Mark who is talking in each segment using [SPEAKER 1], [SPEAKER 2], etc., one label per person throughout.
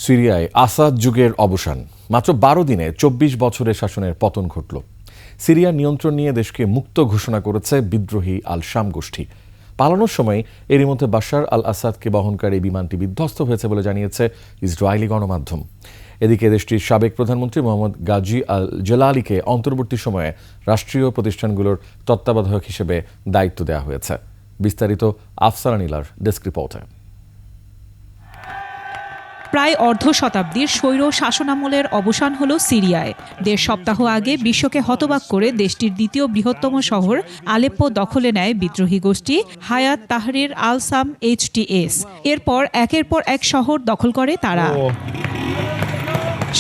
[SPEAKER 1] সিরিয়ায় আসাদ যুগের অবসান। মাত্র ১২ দিনে ২৪ বছরের শাসনের পতন ঘটল। সিরিয়ার নিয়ন্ত্রণ নিয়ে দেশকে মুক্ত ঘোষণা করেছে বিদ্রোহী আল শাম গোষ্ঠী। পালানোর সময় এরই মধ্যে বাশার আল আসাদকে বহনকারী বিমানটি বিধ্বস্ত হয়েছে বলে জানিয়েছে ইসরায়েলি গণমাধ্যম। এদিকে দেশটির সাবেক প্রধানমন্ত্রী মোহাম্মদ গাজী আল জালালিকে অন্তর্বর্তী সময়ে রাষ্ট্রীয় প্রতিষ্ঠানগুলোর তত্ত্বাবধায়ক হিসেবে দায়িত্ব দেওয়া হয়েছে। বিস্তারিত আফসানা নীলার ডেস্ক রিপোর্টে।
[SPEAKER 2] প্রায় অর্ধ শতাব্দীর স্বৈর শাসনামলের অবসান হল সিরিয়ায়। ১.৫ সপ্তাহ আগে বিশ্বকে হতবাক করে দেশটির দ্বিতীয় বৃহত্তম শহর আলেপ্পো দখলে নেয় বিদ্রোহী গোষ্ঠী হায়াত তাহরির আল শাম HTS। এরপর একের পর এক শহর দখল করে তারা।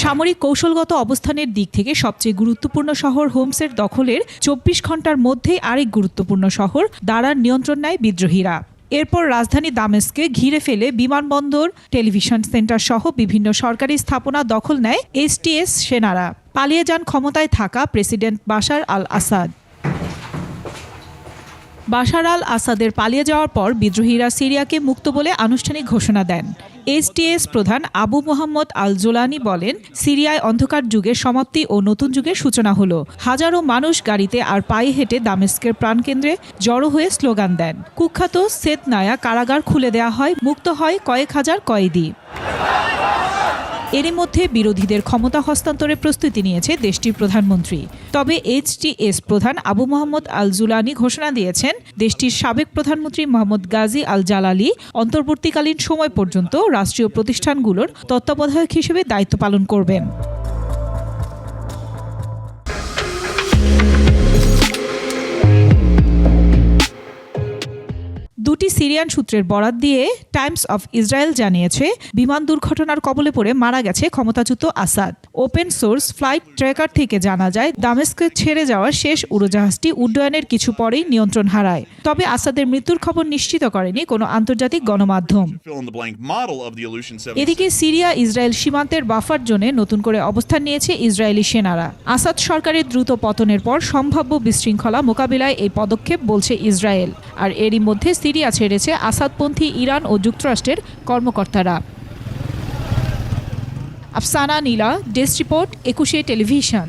[SPEAKER 2] সামরিক কৌশলগত অবস্থানের দিক থেকে সবচেয়ে গুরুত্বপূর্ণ শহর হোমসের দখলের ২৪ ঘন্টার মধ্যেই আরেক গুরুত্বপূর্ণ শহর দারার নিয়ন্ত্রণ নেয় বিদ্রোহীরা। এরপর রাজধানী দামেস্কে ঘিরে ফেলে বিমানবন্দর, টেলিভিশন সেন্টার সহ বিভিন্ন সরকারি স্থাপনা দখল নেয় HTS সেনারা। পালিয়ে যান ক্ষমতায় থাকা প্রেসিডেন্ট বাশার আল আসাদ। বাশার আল আসাদের পালিয়ে যাওয়ার পর বিদ্রোহীরা সিরিয়াকে মুক্ত বলে আনুষ্ঠানিক ঘোষণা দেন। HTS প্রধান আবু মোহাম্মদ আল জোলানি বলেন, সিরিয়ায় অন্ধকার যুগের সমাপ্তি ও নতুন যুগের সূচনা হলো। হাজারো মানুষ গাড়িতে আর পায়ে হেঁটে দামেস্কের প্রাণকেন্দ্রে জড়ো হয়ে স্লোগান দেন। কুখ্যাত সেতনায়া কারাগার খুলে দেওয়া হয়, মুক্ত হয় কয়েক হাজার কয়েদি। এরই মধ্যে বিরোধীদের ক্ষমতা হস্তান্তরের প্রস্তুতি নিয়েছে দেশটির প্রধানমন্ত্রী। তবে HTS প্রধান আবু মোহাম্মদ আল জুলানি ঘোষণা দিয়েছেন, দেশটির সাবেক প্রধানমন্ত্রী মোহাম্মদ গাজী আল জালালি অন্তর্বর্তীকালীন সময় পর্যন্ত রাষ্ট্রীয় প্রতিষ্ঠানগুলোর তত্ত্বাবধায়ক হিসেবে দায়িত্ব পালন করবেন। দুটি সিরিয়ান সূত্রের বরাত দিয়ে টাইমস অফ ইসরায়েল জানিয়েছে, বিমান দুর্ঘটনার কবলে পড়ে মারা গেছে ক্ষমতাচ্যুত Asad. Open source flight tracker থেকে জানা যায়, দামেস্কে ছেড়ে যাওয়া শেষ উড়োজাহাজটি উড্ডয়নের কিছু পরেই নিয়ন্ত্রণ হারায়। তবে আসাদের মৃত্যুর খবর নিশ্চিত করেনি কোনো আন্তর্জাতিক গণমাধ্যম। এদিকে সিরিয়া ইসরায়েল সীমান্তের বাফার জোনে নতুন করে অবস্থান নিয়েছে ইসরায়েলি সেনারা। আসাদ সরকারের দ্রুত পতনের পর সম্ভাব্য বিশৃঙ্খলা মোকাবিলায় এই পদক্ষেপ বলছে ইসরায়েল। আর এরই মধ্যে সিরিয়া ছেড়েছে আসাদপন্থী ইরান ও যুক্তরাষ্ট্রের কর্মকর্তারা। আফসানা নীলা, ডেস্ক রিপোর্ট, ২১ টেলিভিশন।